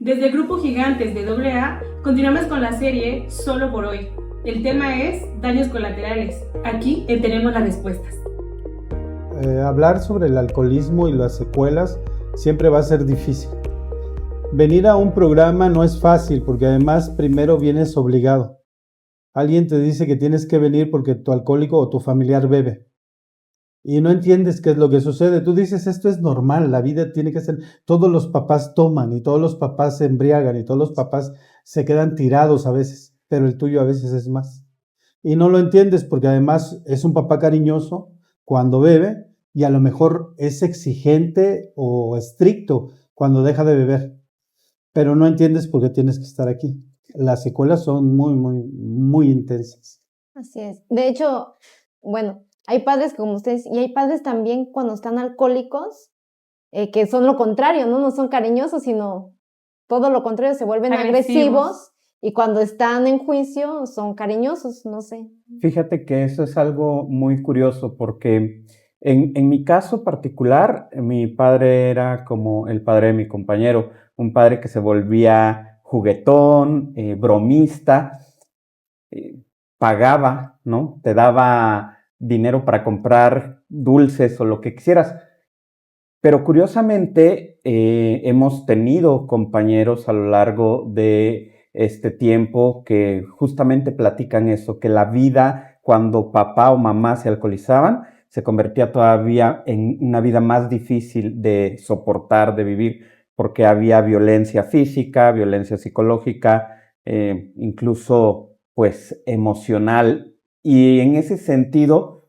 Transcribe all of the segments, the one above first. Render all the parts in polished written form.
Desde el grupo Gigantes de AA, continuamos con la serie Solo por hoy. El tema es daños colaterales. Aquí tenemos las respuestas. Hablar sobre el alcoholismo y las secuelas siempre va a ser difícil. Venir a un programa no es fácil porque además primero vienes obligado. Alguien te dice que tienes que venir porque tu alcohólico o tu familiar bebe. Y no entiendes qué es lo que sucede. Tú dices, esto es normal, la vida tiene que ser... Todos los papás toman y todos los papás se embriagan y todos los papás se quedan tirados a veces, pero el tuyo a veces es más. Y no lo entiendes porque además es un papá cariñoso cuando bebe y a lo mejor es exigente o estricto cuando deja de beber. Pero no entiendes por qué tienes que estar aquí. Las secuelas son muy intensas. Así es. De hecho, bueno, hay padres como ustedes, y hay padres también cuando están alcohólicos, que son lo contrario, ¿no? No son cariñosos, sino todo lo contrario, se vuelven agresivos y cuando están en juicio son cariñosos, no sé. Fíjate que eso es algo muy curioso porque en mi caso particular, mi padre era como el padre de mi compañero, un padre que se volvía juguetón, bromista, pagaba, ¿no? Te daba dinero para comprar dulces o lo que quisieras. Pero curiosamente hemos tenido compañeros a lo largo de este tiempo que justamente platican eso, que la vida cuando papá o mamá se alcoholizaban se convertía todavía en una vida más difícil de soportar, de vivir, porque había violencia física, violencia psicológica, incluso pues emocional. Y en ese sentido,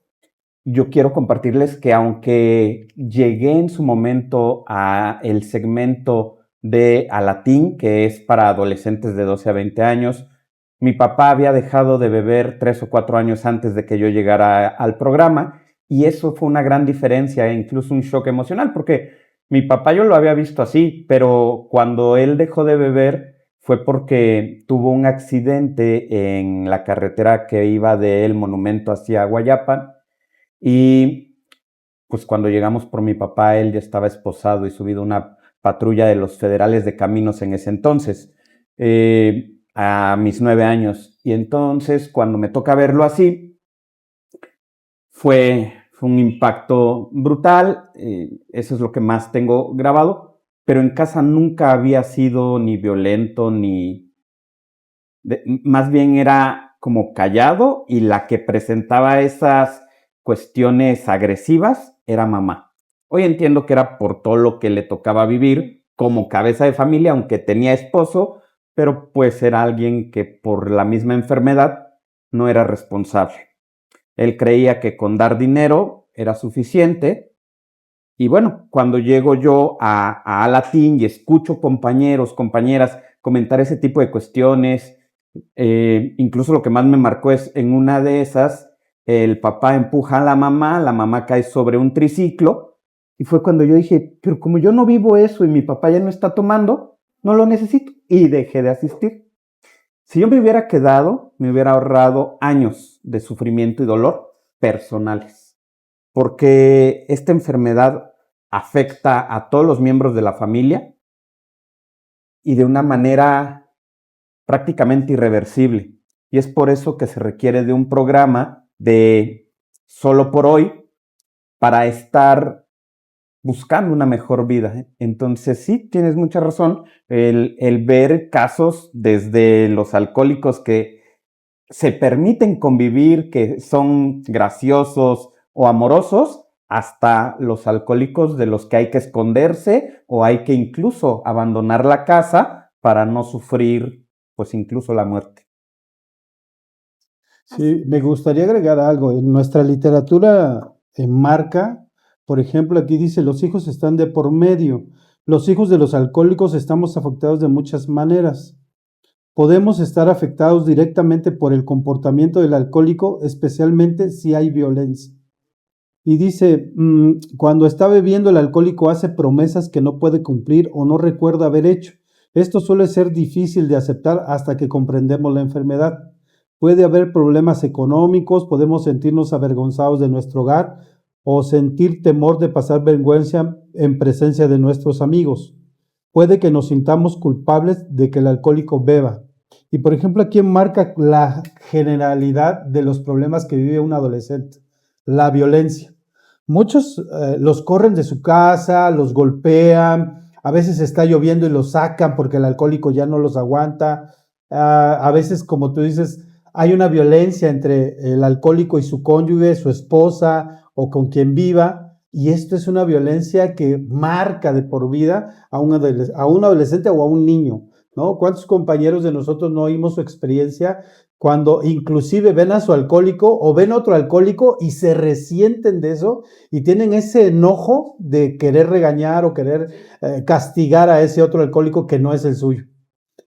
yo quiero compartirles que aunque llegué en su momento a el segmento de Alatín, que es para adolescentes de 12 a 20 años, mi papá había dejado de beber 3 o 4 años antes de que yo llegara al programa y eso fue una gran diferencia e incluso un shock emocional porque mi papá yo lo había visto así, pero cuando él dejó de beber fue porque tuvo un accidente en la carretera que iba del Monumento hacia Guayapan. Y pues cuando llegamos por mi papá, él ya estaba esposado y subido a una patrulla de los federales de caminos en ese entonces, a mis 9 años. Y entonces cuando me toca verlo así, fue un impacto brutal, eso es lo que más tengo grabado, pero en casa nunca había sido ni violento, más bien era como callado y la que presentaba esas cuestiones agresivas era mamá. Hoy entiendo que era por todo lo que le tocaba vivir como cabeza de familia, aunque tenía esposo, pero pues era alguien que por la misma enfermedad no era responsable. Él creía que con dar dinero era suficiente. Y bueno, cuando llego yo a Alatín y escucho compañeros, compañeras comentar ese tipo de cuestiones, incluso lo que más me marcó es en una de esas, el papá empuja a la mamá cae sobre un triciclo y fue cuando yo dije, pero como yo no vivo eso y mi papá ya no está tomando, no lo necesito y dejé de asistir. Si yo me hubiera quedado, me hubiera ahorrado años de sufrimiento y dolor personales, porque esta enfermedad afecta a todos los miembros de la familia y de una manera prácticamente irreversible. Y es por eso que se requiere de un programa de Solo por Hoy para estar buscando una mejor vida. Entonces sí, tienes mucha razón, el ver casos desde los alcohólicos que se permiten convivir, que son graciosos o amorosos, hasta los alcohólicos de los que hay que esconderse o hay que incluso abandonar la casa para no sufrir pues incluso la muerte. Sí, me gustaría agregar algo. En nuestra literatura enmarca, por ejemplo, aquí dice, los hijos están de por medio. Los hijos de los alcohólicos estamos afectados de muchas maneras. Podemos estar afectados directamente por el comportamiento del alcohólico, especialmente si hay violencia. Y dice, cuando está bebiendo el alcohólico hace promesas que no puede cumplir o no recuerda haber hecho. Esto suele ser difícil de aceptar hasta que comprendemos la enfermedad. Puede haber problemas económicos, podemos sentirnos avergonzados de nuestro hogar o sentir temor de pasar vergüenza en presencia de nuestros amigos. puede que nos sintamos culpables de que el alcohólico beba. Y por ejemplo, aquí marca la generalidad de los problemas que vive un adolescente, la violencia. Muchos los corren de su casa, los golpean, a veces está lloviendo y los sacan porque el alcohólico ya no los aguanta. A veces, como tú dices, hay una violencia entre el alcohólico y su cónyuge, su esposa o con quien viva, y esto es una violencia que marca de por vida a un adolescente o a un niño, ¿no? ¿Cuántos compañeros de nosotros no oímos su experiencia cuando inclusive ven a su alcohólico o ven otro alcohólico y se resienten de eso y tienen ese enojo de querer regañar o querer castigar a ese otro alcohólico que no es el suyo?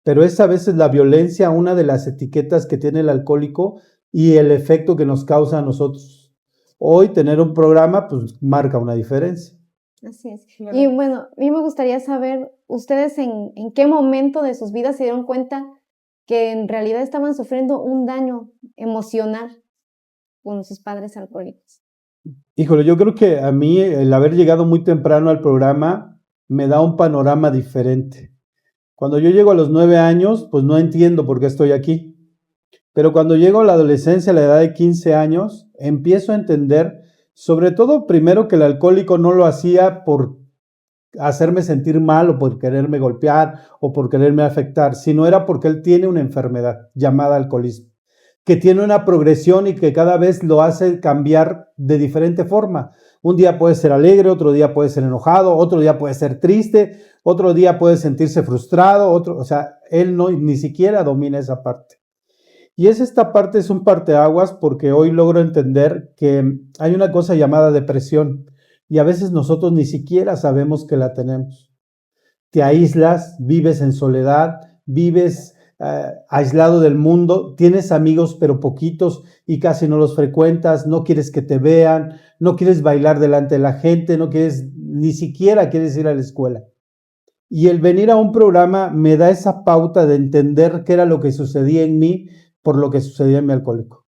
Pero es a veces la violencia una de las etiquetas que tiene el alcohólico y el efecto que nos causa a nosotros. Hoy tener un programa pues marca una diferencia. Así es. Claro. Y bueno, a mí me gustaría saber, ¿ustedes en qué momento de sus vidas se dieron cuenta que en realidad estaban sufriendo un daño emocional con sus padres alcohólicos? Híjole, yo creo que a mí el haber llegado muy temprano al programa me da un panorama diferente. Cuando yo llego a los 9 años, pues no entiendo por qué estoy aquí. Pero cuando llego a la adolescencia, a la edad de 15 años, empiezo a entender, sobre todo primero que el alcohólico no lo hacía por hacerme sentir mal o por quererme golpear o por quererme afectar, sino era porque él tiene una enfermedad llamada alcoholismo, que tiene una progresión y que cada vez lo hace cambiar de diferente forma. Un día puede ser alegre, otro día puede ser enojado, otro día puede ser triste, otro día puede sentirse frustrado, o sea, él ni siquiera domina esa parte. Y esta parte es un parteaguas porque hoy logro entender que hay una cosa llamada depresión y a veces nosotros ni siquiera sabemos que la tenemos. Te aíslas, vives en soledad, vives aislado del mundo, tienes amigos pero poquitos y casi no los frecuentas, no quieres que te vean, no quieres bailar delante de la gente, ni siquiera quieres ir a la escuela. Y el venir a un programa me da esa pauta de entender qué era lo que sucedía en mí por lo que sucedía en mi alcohólico.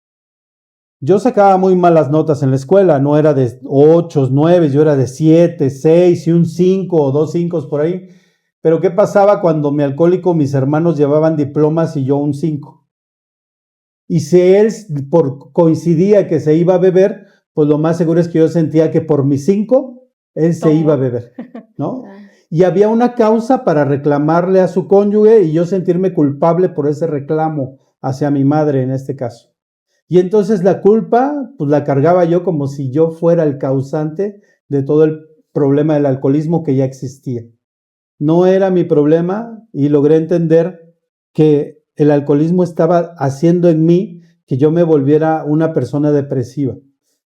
Yo sacaba muy malas notas en la escuela, no era de 8, 9, yo era de 7, 6 y un 5 o 2 5 por ahí. Pero ¿qué pasaba cuando mi alcohólico, mis hermanos llevaban diplomas y yo un 5? Y si él coincidía que se iba a beber, pues lo más seguro es que yo sentía que por mis 5, él se iba a beber, ¿no? Y había una causa para reclamarle a su cónyuge y yo sentirme culpable por ese reclamo hacia mi madre en este caso. Y entonces la culpa, pues la cargaba yo como si yo fuera el causante de todo el problema del alcoholismo que ya existía. No era mi problema y logré entender que el alcoholismo estaba haciendo en mí que yo me volviera una persona depresiva,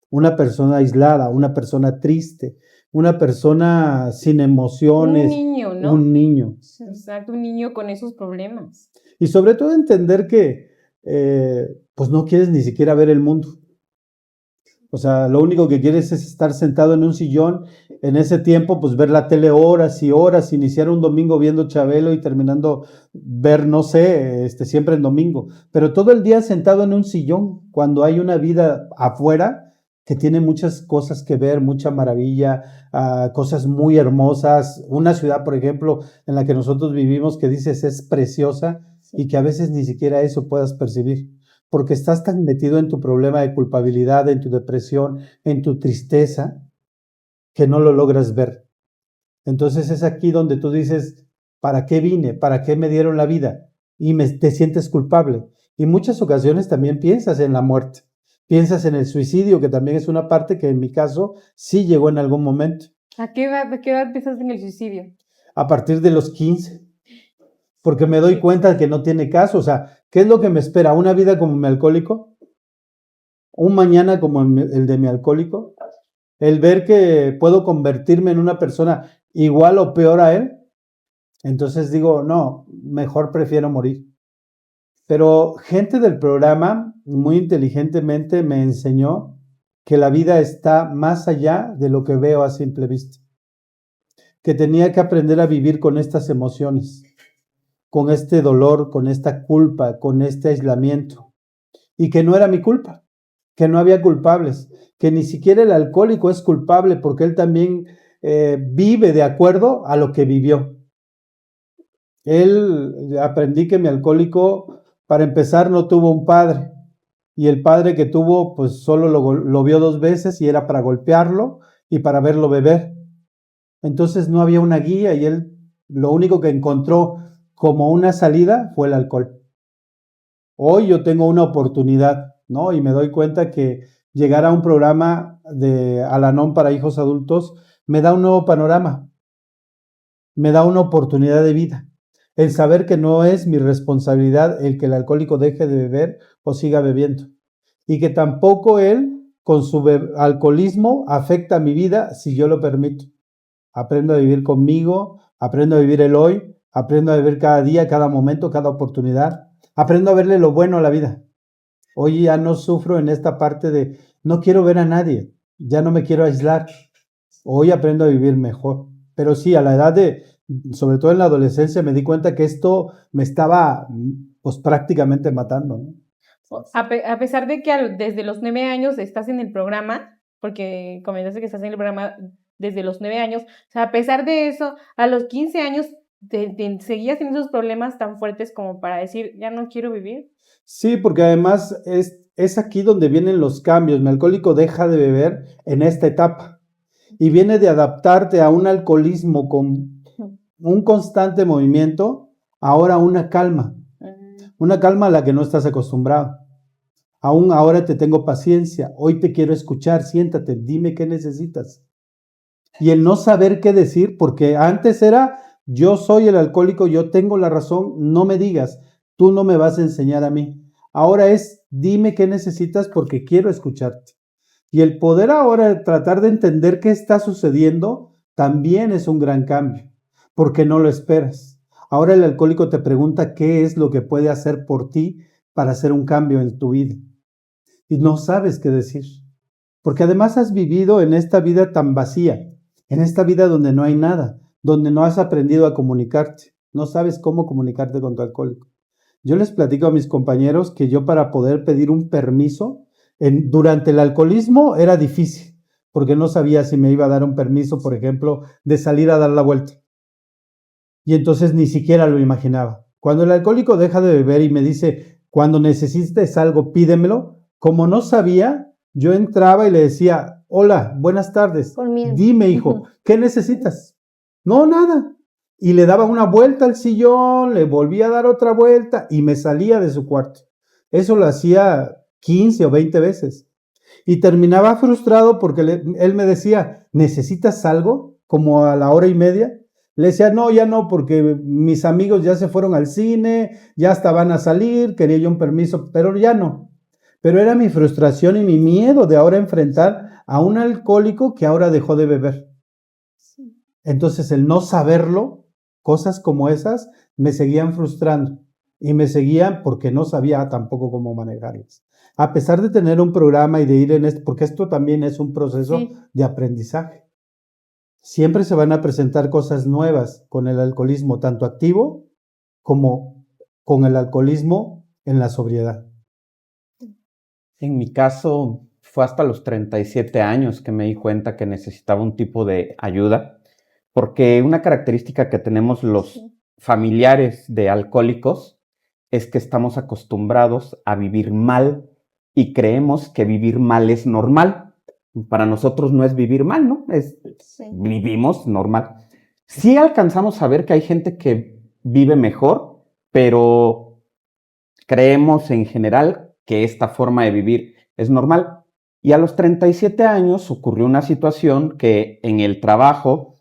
una persona aislada, una persona triste, una persona sin emociones. Un niño, ¿no? Un niño. Exacto, un niño con esos problemas. Y sobre todo entender que pues no quieres ni siquiera ver el mundo. O sea, lo único que quieres es estar sentado en un sillón, en ese tiempo pues ver la tele horas y horas, iniciar un domingo viendo Chabelo y terminando ver, no sé, siempre en domingo, pero todo el día sentado en un sillón, cuando hay una vida afuera que tiene muchas cosas que ver, mucha maravilla, cosas muy hermosas. Una ciudad, por ejemplo, en la que nosotros vivimos, que dices es preciosa y que a veces ni siquiera eso puedas percibir, porque estás tan metido en tu problema de culpabilidad, en tu depresión, en tu tristeza, que no lo logras ver. Entonces es aquí donde tú dices, ¿para qué vine? ¿Para qué me dieron la vida? Y te sientes culpable. Y muchas ocasiones también piensas en la muerte. Piensas en el suicidio, que también es una parte que en mi caso sí llegó en algún momento. ¿A qué edad empezaste en el suicidio? A partir de los 15. Porque me doy cuenta que no tiene caso. O sea, ¿qué es lo que me espera? ¿Una vida como mi alcohólico? ¿Un mañana como el de mi alcohólico? ¿El ver que puedo convertirme en una persona igual o peor a él? Entonces digo, no, mejor prefiero morir. Pero gente del programa muy inteligentemente me enseñó que la vida está más allá de lo que veo a simple vista. Que tenía que aprender a vivir con estas emociones, con este dolor, con esta culpa, con este aislamiento. Y que no era mi culpa, que no había culpables, que ni siquiera el alcohólico es culpable porque él también vive de acuerdo a lo que vivió. Aprendí que mi alcohólico, para empezar, no tuvo un padre. Y el padre que tuvo, pues solo lo vio 2 veces y era para golpearlo y para verlo beber. Entonces no había una guía y él lo único que encontró como una salida fue el alcohol. Hoy yo tengo una oportunidad, ¿no? Y me doy cuenta que llegar a un programa de Al-Anon para hijos adultos me da un nuevo panorama, me da una oportunidad de vida. El saber que no es mi responsabilidad el que el alcohólico deje de beber o siga bebiendo. Y que tampoco él, con su alcoholismo, afecta mi vida si yo lo permito. Aprendo a vivir conmigo, aprendo a vivir el hoy, aprendo a vivir cada día, cada momento, cada oportunidad. Aprendo a verle lo bueno a la vida. Hoy ya no sufro en esta parte de no quiero ver a nadie, ya no me quiero aislar. Hoy aprendo a vivir mejor. Pero sí, a la edad sobre todo en la adolescencia, me di cuenta que esto me estaba pues prácticamente matando, ¿no? A pesar de que desde los 9 años estás en el programa, porque comentaste que estás en el programa desde los 9 años, o sea, a pesar de eso, a los 15 años seguías teniendo esos problemas tan fuertes como para decir, ya no quiero vivir. Sí, porque además es aquí donde vienen los cambios. Mi alcohólico deja de beber en esta etapa y viene de adaptarte a un alcoholismo con un constante movimiento, ahora una calma a la que no estás acostumbrado. Aún ahora te tengo paciencia, hoy te quiero escuchar, siéntate, dime qué necesitas. Y el no saber qué decir, porque antes era, yo soy el alcohólico, yo tengo la razón, no me digas, tú no me vas a enseñar a mí. Ahora es, dime qué necesitas porque quiero escucharte. Y el poder ahora tratar de entender qué está sucediendo también es un gran cambio, porque no lo esperas. Ahora el alcohólico te pregunta qué es lo que puede hacer por ti para hacer un cambio en tu vida. Y no sabes qué decir, porque además has vivido en esta vida tan vacía, en esta vida donde no hay nada, donde no has aprendido a comunicarte, no sabes cómo comunicarte con tu alcohólico. Yo les platico a mis compañeros que yo para poder pedir un permiso durante el alcoholismo era difícil, porque no sabía si me iba a dar un permiso, por ejemplo, de salir a dar la vuelta. Y entonces ni siquiera lo imaginaba. Cuando el alcohólico deja de beber y me dice, cuando necesites algo, pídemelo, como no sabía, yo entraba y le decía, hola, buenas tardes, dime hijo, ¿qué necesitas? No, nada. Y le daba una vuelta al sillón, le volvía a dar otra vuelta y me salía de su cuarto. Eso lo hacía 15 o 20 veces. Y terminaba frustrado porque él me decía, ¿necesitas algo? Como a la hora y media. Le decía, no, ya no, porque mis amigos ya se fueron al cine, ya hasta van a salir, quería yo un permiso, pero ya no. Pero era mi frustración y mi miedo de ahora enfrentar a un alcohólico que ahora dejó de beber. Entonces el no saberlo, cosas como esas, me seguían frustrando y me seguían porque no sabía tampoco cómo manejarlas. A pesar de tener un programa y de ir en porque esto también es un proceso de aprendizaje. Siempre se van a presentar cosas nuevas con el alcoholismo, tanto activo como con el alcoholismo en la sobriedad. En mi caso, fue hasta los 37 años que me di cuenta que necesitaba un tipo de ayuda, porque una característica que tenemos los familiares de alcohólicos es que estamos acostumbrados a vivir mal y creemos que vivir mal es normal. Para nosotros no es vivir mal, ¿no? Vivimos normal. Sí alcanzamos a ver que hay gente que vive mejor, pero creemos en general que esta forma de vivir es normal. Y a los 37 años ocurrió una situación que en el trabajo,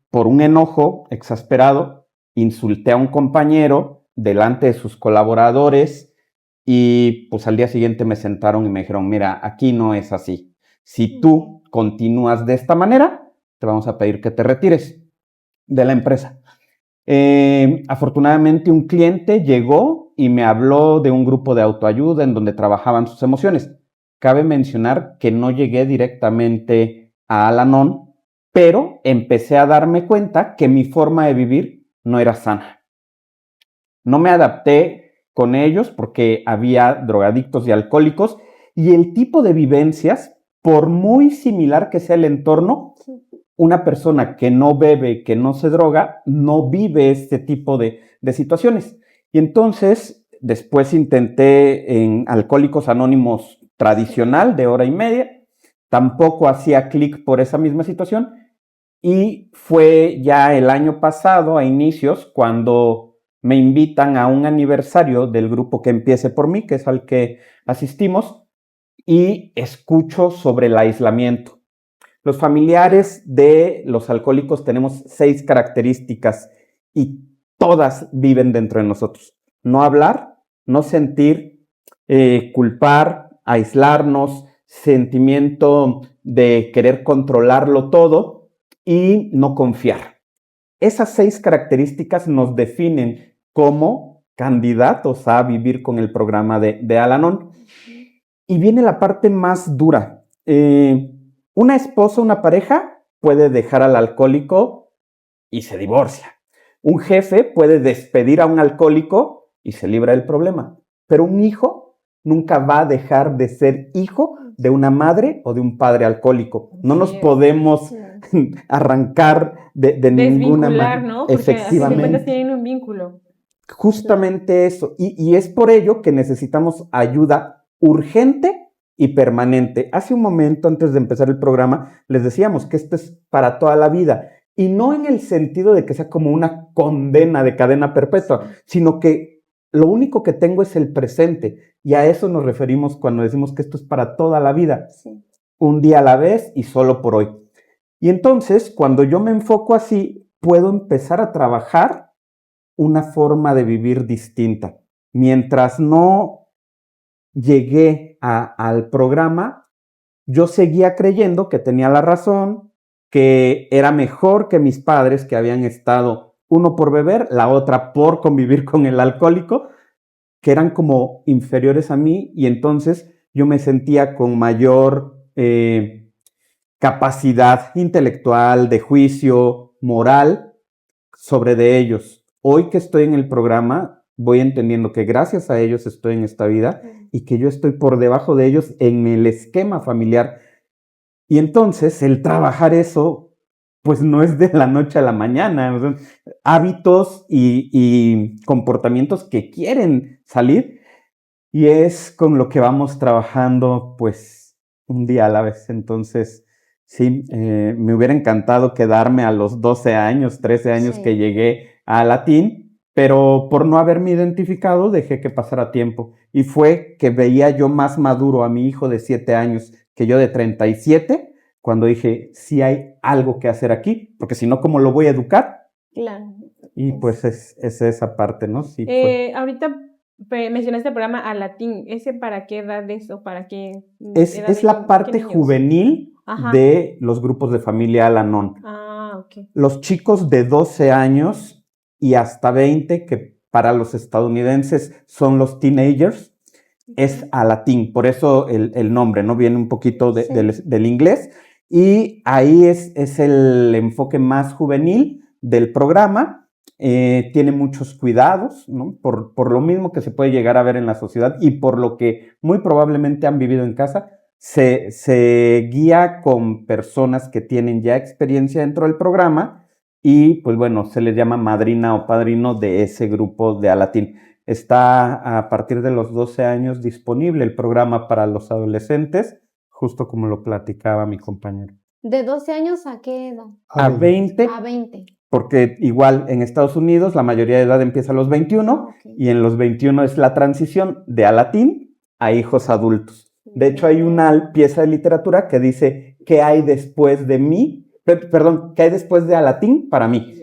por un enojo exasperado, insulté a un compañero delante de sus colaboradores y pues al día siguiente me sentaron y me dijeron, mira, aquí no es así. Si tú continúas de esta manera, te vamos a pedir que te retires de la empresa. Afortunadamente un cliente llegó y me habló de un grupo de autoayuda en donde trabajaban sus emociones. Cabe mencionar que no llegué directamente a Al-Anon, pero empecé a darme cuenta que mi forma de vivir no era sana. No me adapté con ellos porque había drogadictos y alcohólicos y el tipo de vivencias, por muy similar que sea el entorno, una persona que no bebe, que no se droga, no vive este tipo de situaciones. Y entonces, después intenté en Alcohólicos Anónimos tradicional de hora y media, tampoco hacía clic por esa misma situación, y fue ya el año pasado, a inicios, cuando me invitan a un aniversario del grupo Que Empiece por Mí, que es al que asistimos, y escucho sobre el aislamiento. Los familiares de los alcohólicos tenemos 6 características y todas viven dentro de nosotros. No hablar, no sentir, culpar, aislarnos, sentimiento de querer controlarlo todo y no confiar. Esas 6 características nos definen como candidatos a vivir con el programa de Al-Anon. Y viene la parte más dura. Una esposa, una pareja puede dejar al alcohólico y se divorcia. Un jefe puede despedir a un alcohólico y se libra del problema. Pero un hijo nunca va a dejar de ser hijo de una madre o de un padre alcohólico. No nos podemos arrancar de ninguna manera. ¿No? Porque efectivamente. Tienen un vínculo. Justamente eso. Y es por ello que necesitamos ayuda urgente y permanente. Hace un momento, antes de empezar el programa, les decíamos que esto es para toda la vida. Y no en el sentido de que sea como una condena de cadena perpetua, sino que lo único que tengo es el presente. Y a eso nos referimos cuando decimos que esto es para toda la vida. Sí. Un día a la vez y solo por hoy. Y entonces, cuando yo me enfoco así, puedo empezar a trabajar una forma de vivir distinta. Mientras no llegué al programa, yo seguía creyendo que tenía la razón, que era mejor que mis padres, que habían estado, uno por beber, la otra por convivir con el alcohólico, que eran como inferiores a mí, y entonces yo me sentía con mayor capacidad intelectual, de juicio, moral, sobre de ellos. Hoy que estoy en el programa, voy entendiendo que gracias a ellos estoy en esta vida y que yo estoy por debajo de ellos en el esquema familiar. Y entonces el trabajar eso, pues no es de la noche a la mañana. O sea, hábitos y comportamientos que quieren salir, y es con lo que vamos trabajando pues un día a la vez. Entonces sí, me hubiera encantado quedarme a los 12 años, 13 años que llegué a Latín, pero por no haberme identificado dejé que pasara tiempo. Y fue que veía yo más maduro a mi hijo de 7 años que yo de 37, cuando dije, sí hay algo que hacer aquí, porque si no, ¿cómo lo voy a educar? Claro. Y pues es esa parte, ¿no? Sí, ahorita mencionaste el programa A Latín. ¿Ese para qué edad es o para qué? Es la parte juvenil de los grupos de familia Al-Anon. Okay. Los chicos de 12 años y hasta 20, que para los estadounidenses son los teenagers, es A Latín. Por eso el nombre, ¿no? Viene un poquito del inglés. Y ahí es el enfoque más juvenil del programa. Tiene muchos cuidados, ¿no? Por lo mismo que se puede llegar a ver en la sociedad y por lo que muy probablemente han vivido en casa. Se guía con personas que tienen ya experiencia dentro del programa y pues bueno, se les llama madrina o padrino de ese grupo de Al-Latín. Está a partir de los 12 años disponible el programa para los adolescentes, justo como lo platicaba mi compañero. ¿De 12 años a qué edad? A 20. A 20. Porque igual en Estados Unidos la mayoría de edad empieza a los 21 y en los 21 es la transición de Al-Latín a hijos adultos. De hecho, hay una pieza de literatura que dice ¿qué hay después de mí? Perdón, ¿qué hay después de Al-Latín para mí?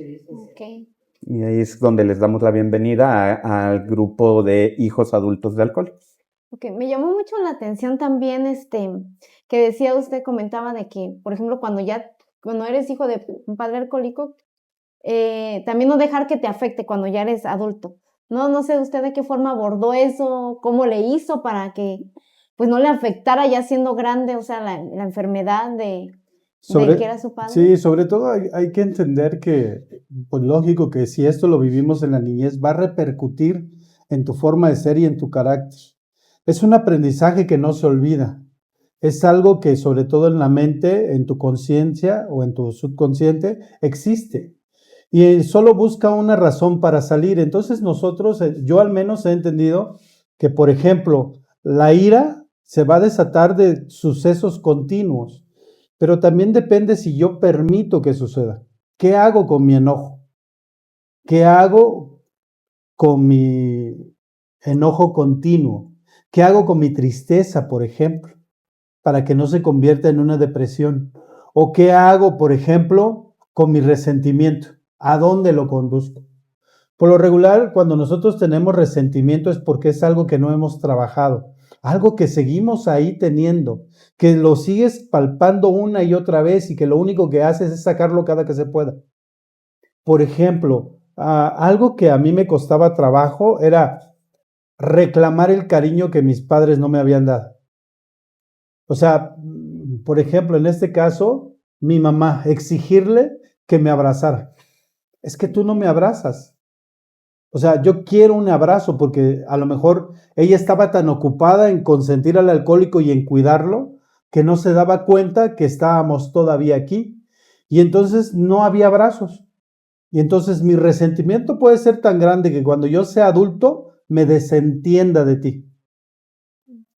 Okay. Y ahí es donde les damos la bienvenida al grupo de hijos adultos de alcohólicos. Okay. Me llamó mucho la atención también que decía usted, comentaba de que, por ejemplo, cuando eres hijo de un padre alcohólico, también no dejar que te afecte cuando ya eres adulto. No sé usted de qué forma abordó eso, cómo le hizo para que pues no le afectara ya siendo grande, o sea, la enfermedad de que era su padre. Sí, sobre todo hay que entender que, pues lógico que si esto lo vivimos en la niñez, va a repercutir en tu forma de ser y en tu carácter. Es un aprendizaje que no se olvida. Es algo que sobre todo en la mente, en tu conciencia o en tu subconsciente, existe. Y solo busca una razón para salir. Entonces nosotros, yo al menos he entendido que, por ejemplo, la ira se va a desatar de sucesos continuos, pero también depende si yo permito que suceda. ¿Qué hago con mi enojo? ¿Qué hago con mi enojo continuo? ¿Qué hago con mi tristeza, por ejemplo, para que no se convierta en una depresión? ¿O qué hago, por ejemplo, con mi resentimiento? ¿A dónde lo conduzco? Por lo regular, cuando nosotros tenemos resentimiento es porque es algo que no hemos trabajado, algo que seguimos ahí teniendo, que lo sigues palpando una y otra vez y que lo único que haces es sacarlo cada que se pueda. Por ejemplo, algo que a mí me costaba trabajo era reclamar el cariño que mis padres no me habían dado. O sea, por ejemplo, en este caso, mi mamá, exigirle que me abrazara. Es que tú no me abrazas. O sea, yo quiero un abrazo porque a lo mejor ella estaba tan ocupada en consentir al alcohólico y en cuidarlo que no se daba cuenta que estábamos todavía aquí. Y entonces no había abrazos. Y entonces mi resentimiento puede ser tan grande que cuando yo sea adulto me desentienda de ti.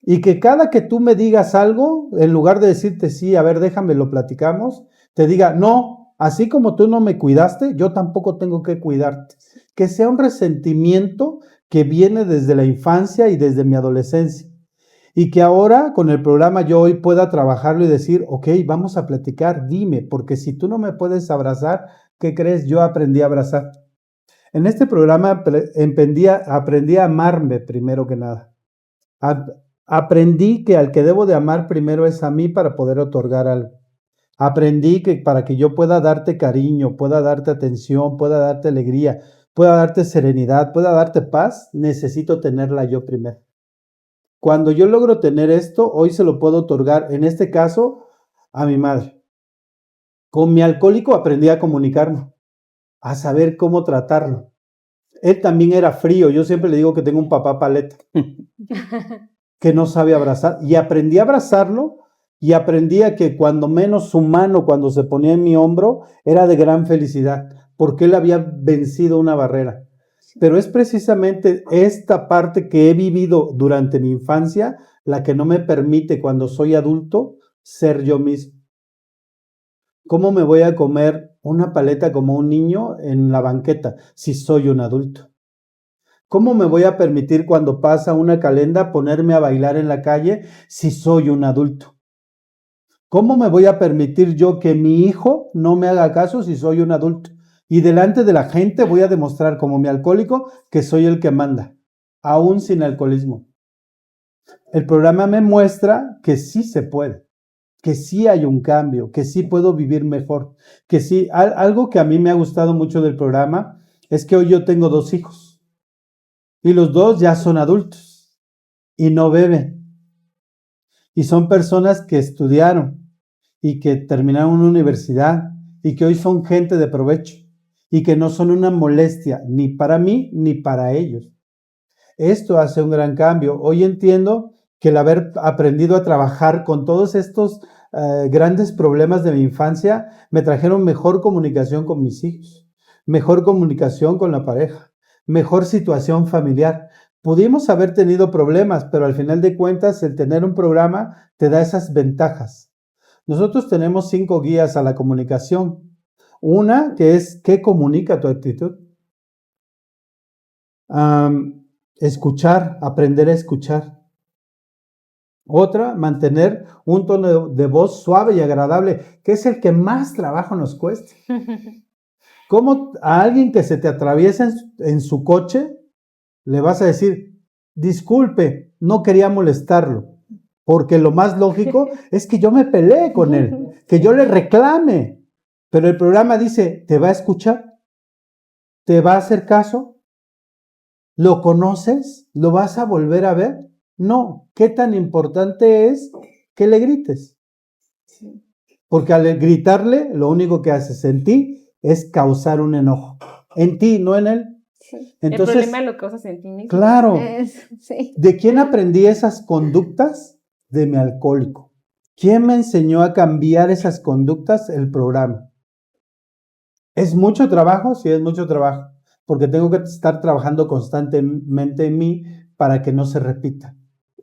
Y que cada que tú me digas algo, en lugar de decirte sí, a ver, déjame, lo platicamos, te diga, no, así como tú no me cuidaste, yo tampoco tengo que cuidarte. Que sea un resentimiento que viene desde la infancia y desde mi adolescencia. Y que ahora con el programa yo hoy pueda trabajarlo y decir, ok, vamos a platicar, dime, porque si tú no me puedes abrazar, ¿qué crees? Yo aprendí a abrazar. En este programa aprendí a amarme primero que nada. Aprendí que al que debo de amar primero es a mí para poder otorgar algo. Aprendí que para que yo pueda darte cariño, pueda darte atención, pueda darte alegría, pueda darte serenidad, pueda darte paz, necesito tenerla yo primero. Cuando yo logro tener esto, hoy se lo puedo otorgar, en este caso, a mi madre. Con mi alcohólico aprendí a comunicarme, a saber cómo tratarlo. Él también era frío, yo siempre le digo que tengo un papá paleta, que no sabe abrazar, y aprendí a abrazarlo, y aprendí a que cuando menos su mano, cuando se ponía en mi hombro, era de gran felicidad, porque él había vencido una barrera. Pero es precisamente esta parte que he vivido durante mi infancia la que no me permite cuando soy adulto ser yo mismo. ¿Cómo me voy a comer una paleta como un niño en la banqueta si soy un adulto? ¿Cómo me voy a permitir cuando pasa una calenda ponerme a bailar en la calle si soy un adulto? ¿Cómo me voy a permitir yo que mi hijo no me haga caso si soy un adulto? Y delante de la gente voy a demostrar como mi alcohólico que soy el que manda, aún sin alcoholismo. El programa me muestra que sí se puede, que sí hay un cambio, que sí puedo vivir mejor, que sí. Algo que a mí me ha gustado mucho del programa es que hoy yo tengo 2 hijos y los 2 ya son adultos y no beben. Y son personas que estudiaron y que terminaron una universidad y que hoy son gente de provecho y que no son una molestia ni para mí ni para ellos. Esto hace un gran cambio. Hoy entiendo que el haber aprendido a trabajar con todos estos grandes problemas de mi infancia me trajeron mejor comunicación con mis hijos, mejor comunicación con la pareja, mejor situación familiar. Pudimos haber tenido problemas, pero al final de cuentas el tener un programa te da esas ventajas. Nosotros tenemos 5 guías a la comunicación. Una que es ¿qué comunica tu actitud? Escuchar, aprender a escuchar. Otra, mantener un tono de voz suave y agradable, que es el que más trabajo nos cuesta. ¿Cómo a alguien que se te atraviesa en su coche le vas a decir, disculpe, no quería molestarlo? Porque lo más lógico es que yo me peleé con él, que yo le reclame. Pero el programa dice, ¿te va a escuchar? ¿Te va a hacer caso? ¿Lo conoces? ¿Lo vas a volver a ver? No. ¿Qué tan importante es que le grites? Porque al gritarle, lo único que haces en ti es causar un enojo. En ti, no en él. Entonces, el problema lo causas en ti mismo. Claro. Sí. ¿De quién aprendí esas conductas? De mi alcohólico. ¿Quién me enseñó a cambiar esas conductas? El programa. ¿Es mucho trabajo? Sí, es mucho trabajo, porque tengo que estar trabajando constantemente en mí para que no se repita.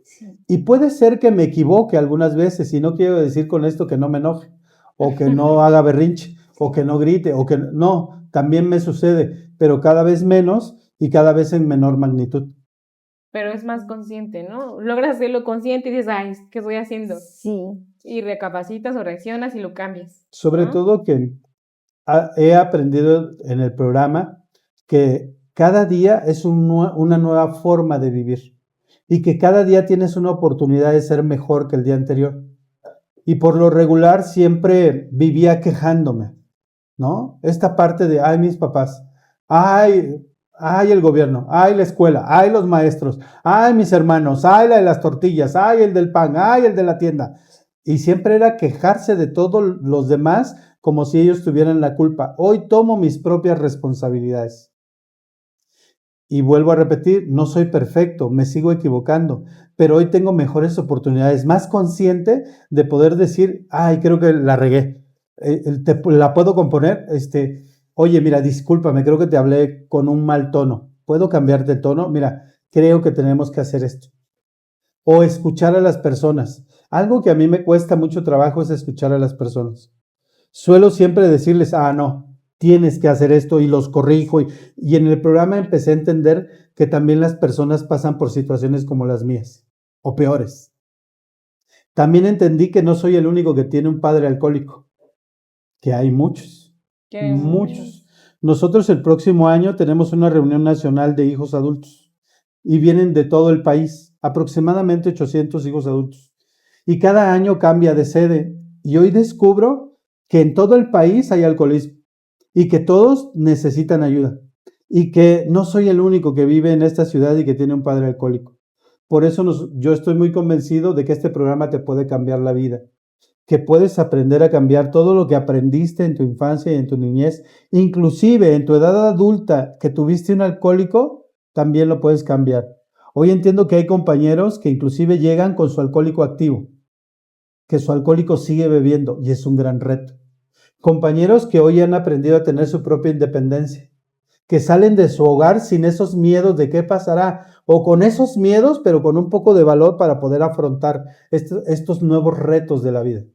Sí. Y puede ser que me equivoque algunas veces, y no quiero decir con esto que no me enoje, o que no haga berrinche, o que no grite, o que no, también me sucede, pero cada vez menos y cada vez en menor magnitud. Pero es más consciente, ¿no? Logras hacerlo consciente y dices, ay, ¿qué estoy haciendo? Sí. Y recapacitas o reaccionas y lo cambias. Sobre ¿no? todo que he aprendido en el programa que cada día es una nueva forma de vivir y que cada día tienes una oportunidad de ser mejor que el día anterior. Y por lo regular siempre vivía quejándome, ¿no? Esta parte de, ay, mis papás, ay, el gobierno, ay, la escuela, ay, los maestros, ay, mis hermanos, ay, la de las tortillas, ay, el del pan, ay, el de la tienda. Y siempre era quejarse de todos los demás como si ellos tuvieran la culpa. Hoy tomo mis propias responsabilidades. Y vuelvo a repetir, no soy perfecto, me sigo equivocando, pero hoy tengo mejores oportunidades, más consciente de poder decir, ay, creo que la regué, la puedo componer, oye, mira, discúlpame, creo que te hablé con un mal tono, ¿puedo cambiar de tono? Mira, creo que tenemos que hacer esto. O escuchar a las personas. Algo que a mí me cuesta mucho trabajo es escuchar a las personas. Suelo siempre decirles, no, tienes que hacer esto y los corrijo. Y en el programa empecé a entender que también las personas pasan por situaciones como las mías, o peores. También entendí que no soy el único que tiene un padre alcohólico, que hay muchos, muchos. Nosotros el próximo año tenemos una reunión nacional de hijos adultos y vienen de todo el país, aproximadamente 800 hijos adultos. Y cada año cambia de sede. Y hoy descubro que en todo el país hay alcoholismo y que todos necesitan ayuda y que no soy el único que vive en esta ciudad y que tiene un padre alcohólico. Por eso yo estoy muy convencido de que este programa te puede cambiar la vida, que puedes aprender a cambiar todo lo que aprendiste en tu infancia y en tu niñez, inclusive en tu edad adulta que tuviste un alcohólico, también lo puedes cambiar. Hoy entiendo que hay compañeros que inclusive llegan con su alcohólico activo, que su alcohólico sigue bebiendo y es un gran reto. Compañeros que hoy han aprendido a tener su propia independencia, que salen de su hogar sin esos miedos de qué pasará, o con esos miedos, pero con un poco de valor para poder afrontar estos nuevos retos de la vida.